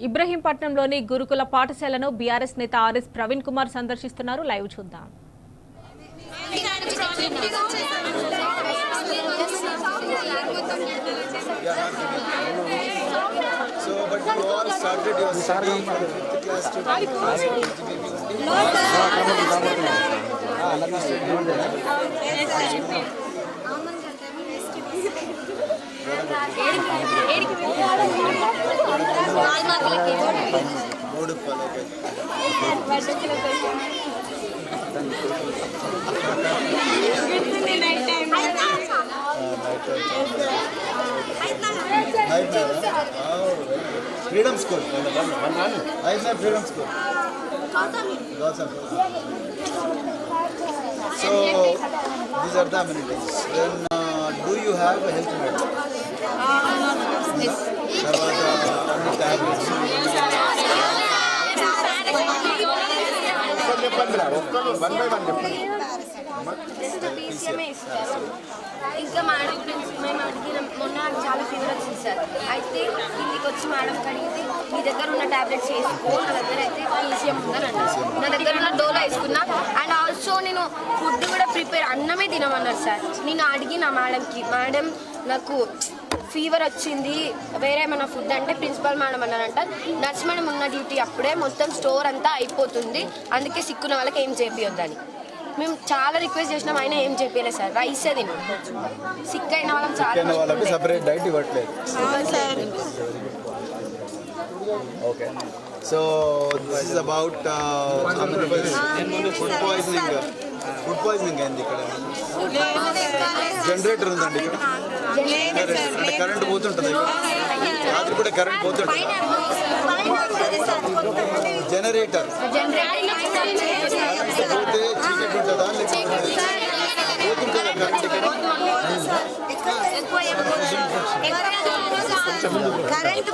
ఇబ్రహీంపట్నంలోని గురుకుల పాఠశాలను బీఆర్ఎస్ నేత ఆర్ఎస్ ప్రవీణ్ కుమార్ సందర్శిస్తున్నారు. లైవ్ చూద్దాం. Freedom School. Freedom School. So these are the amenities. Then do you have a health card? Tablets. ఇంకా madam మేము అడిగినాం. మొన్న చాలా ఫీవర్ వచ్చింది సార్. అయితే ఇంటికి వచ్చి మేడం అడిగితే మీ దగ్గర ఉన్న టాబ్లెట్స్ వేసుకో, నా దగ్గర అయితే ఈసీఎం ఉందని అన్నారు. నా దగ్గర ఉన్న డోలో వేసుకున్నా. అండ్ ఆల్సో నేను ఫుడ్ కూడా ప్రిపేర్ అన్నమే తినమన్నారు సార్. నేను అడిగిన మేడంకి, మేడం నాకు ఫీవర్ వచ్చింది, వేరే ఏమైనా ఫుడ్ అంటే ప్రిన్సిపల్ మేడం అన్నారంట, నర్స్ మేడం ఉన్న డ్యూటీ అప్పుడే మొత్తం స్టోర్ అంతా అయిపోతుంది, అందుకే సిక్కున్న వాళ్ళకి ఏం చేపియొద్దని. మేము చాలా రిక్వెస్ట్ చేసినాం, అయినా ఏం చెప్పలేదు సార్. రైసే తిన్నాం. సిక్ అయిన వాళ్ళం చాలా సెపరేట్ డైట్ ఇవ్వట్లేదు. Okay, so this is about food poisoning. Food poisoning అయింది ఇక్కడ. జనరేటర్ ఉందండి ఇక్కడ. అంటే కరెంట్ పోతుంటుంది, రాత్రి కూడా కరెంట్ పోతుంటుంది. జనరేటర్ పోతే చీకటి ఉంటుందా, పోతుంటుందా కరెంట్ ఇక్కడ? కరెంట్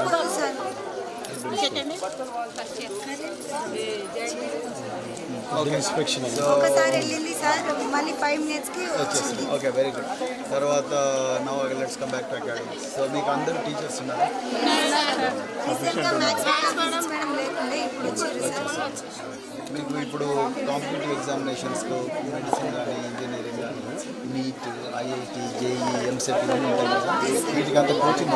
ఒకసారి వెళ్ళింది సార్, మళ్ళీ 5 minutesకి వచ్చింది. Okay, very good. తర్వాత now let's come back to academy. So మీకు అందరూ టీచర్స్ ఉన్నారు? మీకు ఇప్పుడు కాంపిటేటివ్ ఎగ్జామినేషన్స్కు మెడిసిన్ కానీ ఇంజనీరింగ్ కానీ నీట్, ఐఐటి, జేఈ, ఎంసెట్ ఇవన్నీ ఉంటాయి కదా, వీటికి అంత coaching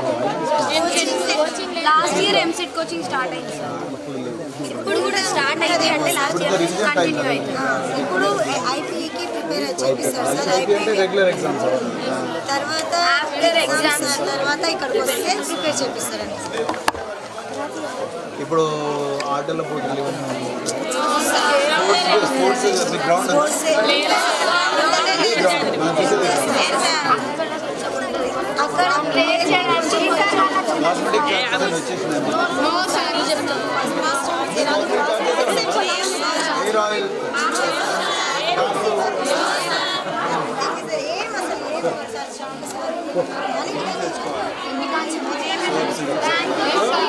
last year EAMCET coaching start అయింది సార్. ఇప్పుడు కూడా స్టార్ట్ అయింది, అంటే లాస్ట్ ఇయర్ కంటిన్యూ అయింది. ఇప్పుడు ఐపీకి ప్రిపేర్ చేపిస్తారు సార్. అంటే రెగ్యులర్ ఎగ్జామ్స్ తర్వాత ఆఫ్టర్ ఎగ్జామ్స్ తర్వాత ఇక్కడికి వస్తే ప్రిపేర్ చేపిస్తారండి. ఇప్పుడు ఆటల పోటీలు స్పోర్ట్స్ గ్రౌండ్ అక్కడ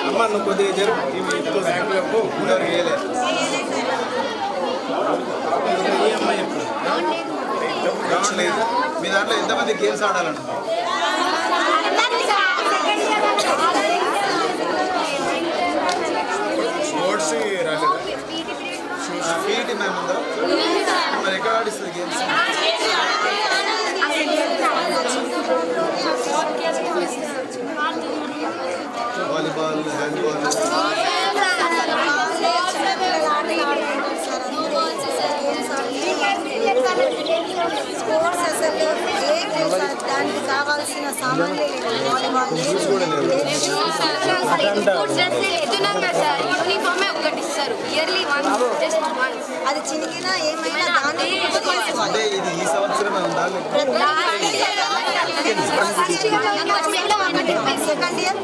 అమ్మ నువ్వు కొద్దిగా జరుపు. లేదు, మీ దాంట్లో ఎంతమంది గేమ్స్ ఆడాలనుకుంటున్నారు? స్పోర్ట్స్ పీఈటీ మ్యామ్ ఉందా? మరి ఎక్కడ ఆడిస్తుంది గేమ్స్? వాలీబాల్, హ్యాండ్బాల్, స్పోర్ట్స్ అసలు ఏం లేదు సార్. దానికి కావాల్సిన సామాన్లు యూనిఫామే ఒకటి ఇస్తారు, ఇయర్లీ వన్స్, జస్ట్ వన్స్. అది చినిగినా ఏమైనా దాన్ని అంటే ఇది ఈ సంవత్సరమే ఉందా? సెకండ్ ఇయర్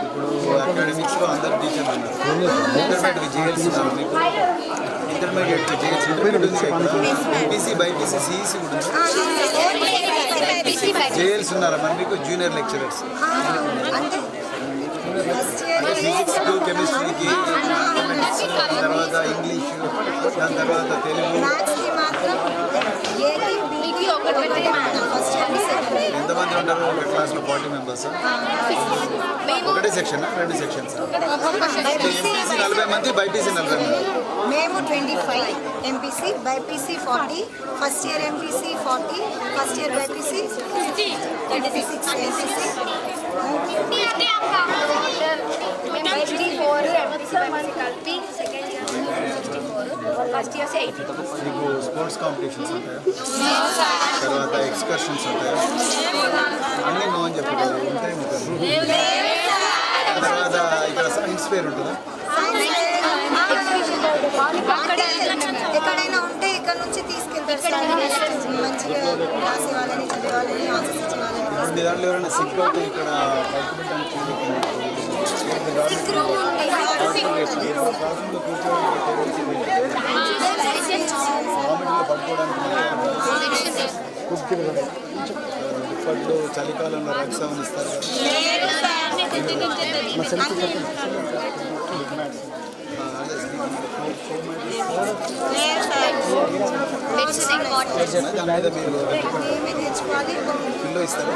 ఇప్పుడు అకాడమిక్స్లో అందరు టీచర్లు ఉన్నారు. ఇంటర్మీడియట్ జేఎల్స్ ఉన్నారు. మీకు intermediate JLs MPC, BiPC, CEC కూడా జేఎల్స్ ఉన్నారా? మరి మీకు జూనియర్ లెక్చరర్స్ ఫిజిక్స్, కెమిస్ట్రీకి, తర్వాత ఇంగ్లీష్, దాని తర్వాత తెలుగు. ఒకటి ఎంతమంది ఎంతమంది ఉంటారు ఒక క్లాస్లో 40 మెంబర్స్? ఒకటే సెక్షన్, 2 సెక్షన్స్. ఎంపీసీ 40 మంది, బైపీసీ 40 మంది. మేము 25 MPC, BiPC 40, first year MPC 40, first year BiPC 36 MPC. కలిపి సెకండ్ ఇయర్ 64, ఫస్ట్ ఇయర్స్ 80. మీకు స్పోర్ట్స్ కాంపిటీషన్స్ ఉంటాయా? తర్వాత ఎక్స్కర్షన్స్ ఉంటాయా? అన్నీ నో అని చెప్పారు. ఉంటాయి తర్వాత ఇక్కడ సైన్స్ ఫేర్ ఉంటుందా? ఎక్కడైనా ఉంటే ఇక్కడ నుంచి తీసుకెళ్తారు సార్. మంచిగా రాసే వాళ్ళని, చదివే వాళ్ళని, ఆన్సర్స్ ఇచ్చే వాళ్ళని. మీ దాంట్లో ఎవరైనా సిక్ అవుతే ఇక్కడ ఇప్పట్లో చలికాలంలో రక్షావని ఇస్తారు దాని మీద మీరు మేమే తెచ్చుకోవాలి. పిల్లో ఇస్తారు.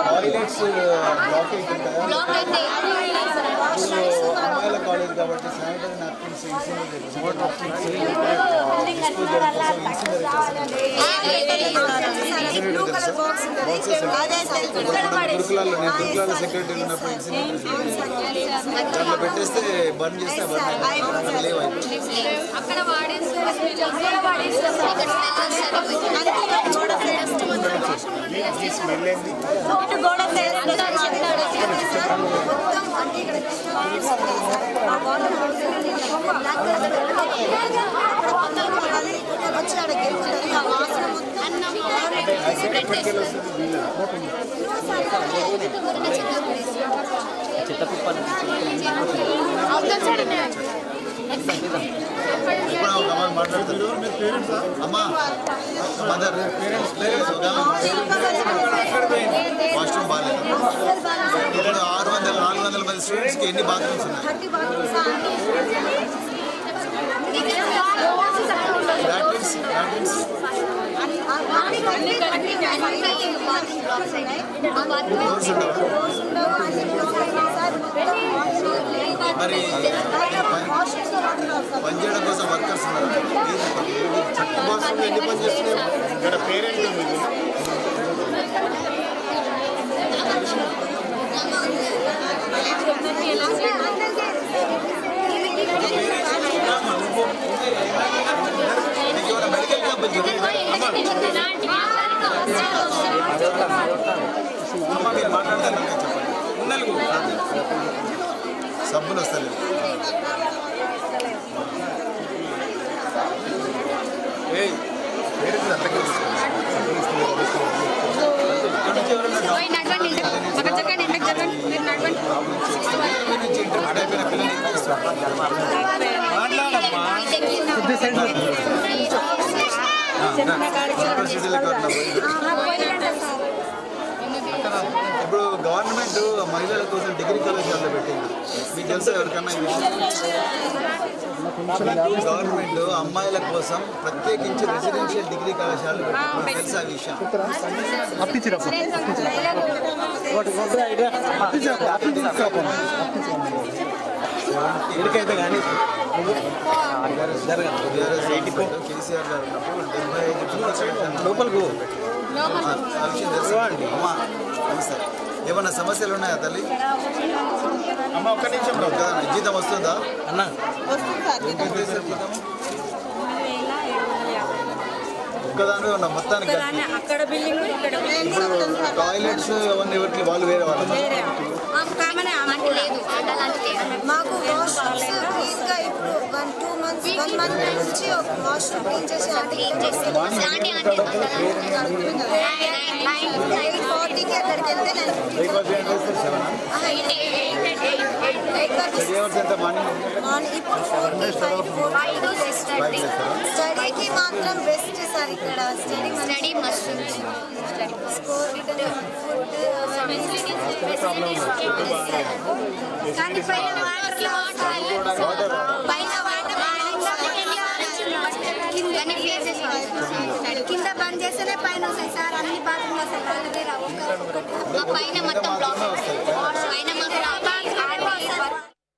టాయిలెట్స్ బ్లాక్ అయితే అమ్మాయిల కాలేజ్ కాబట్టి శానిటరీ నాప్కిన్స్ గురుకులాల్లో నేను గురుకులాల సెక్రటరీ ఉన్నప్పుడు దాంట్లో పెట్టేస్తే బర్న్ చేస్తే బర్న్ లేవు అక్కడ మాట్లాడతారు అమ్మా మదర్ వాష్రూమ్ బాగాలేదు. ఇప్పుడు 600-400 మంది స్టూడెంట్స్కి ఎన్ని బాత్రూమ్స్ ఉన్నాయి? లాట్రిన్స్ మరి పనిచేయడం కోసం వర్కర్స్ ఉన్నారు. చెట్టు బాత్రూమ్ ఎన్ని పని చేస్తున్నారు? ఇక్కడ పేరెంట్ మెడికల్ క్యాంప్ అమ్మ మీరు మాట్లాడతాను చెప్పండి. సబ్బులు వస్తలేదు. ఇప్పుడు గవర్నమెంట్ మహిళల కోసం డిగ్రీ కళాశాలలో పెట్టింది. మీకు తెలుసా ఎవరికన్నా? గవర్నమెంట్ అమ్మాయిల కోసం ప్రత్యేకించి రెసిడెన్షియల్ డిగ్రీ కళాశాలలు పెట్టింది. తెలుసా ఈ విషయం? ఎక్కడికైతే కానీ కేసీఆర్ గారు ఉన్నప్పుడు 75 లోపలకు ఆ విషయం తెలుసా అండి? అమ్మా నమస్తే. ఏమన్నా సమస్యలు ఉన్నాయా తల్లి? అమ్మ ఒక్క నిమిషం జీతం వస్తుందా అన్న? ఒక్కదాని ఉన్న మొత్తానికి టాయిలెట్స్ అవన్నీ ఎవరికి వాళ్ళు వేరే వాళ్ళు మాకు వాష్రూమ్స్ ఇంకా ఇప్పుడు 1 మంత్ నుంచి ఒక వాష్రూమ్ క్లీన్ చేసి 8:40కి అక్కడికి వెళ్తే ఇప్పుడు 45 స్టడీకి మాత్రం బెస్ట్ సార్ ఇక్కడ స్టడీ మస్ట్ స్కోర్ కానీ పైన కింద బంద్ చేస్తేనే పైన వస్తాయి సార్ అన్ని బాత్రూమ్లు వస్తాయి పైన మొత్తం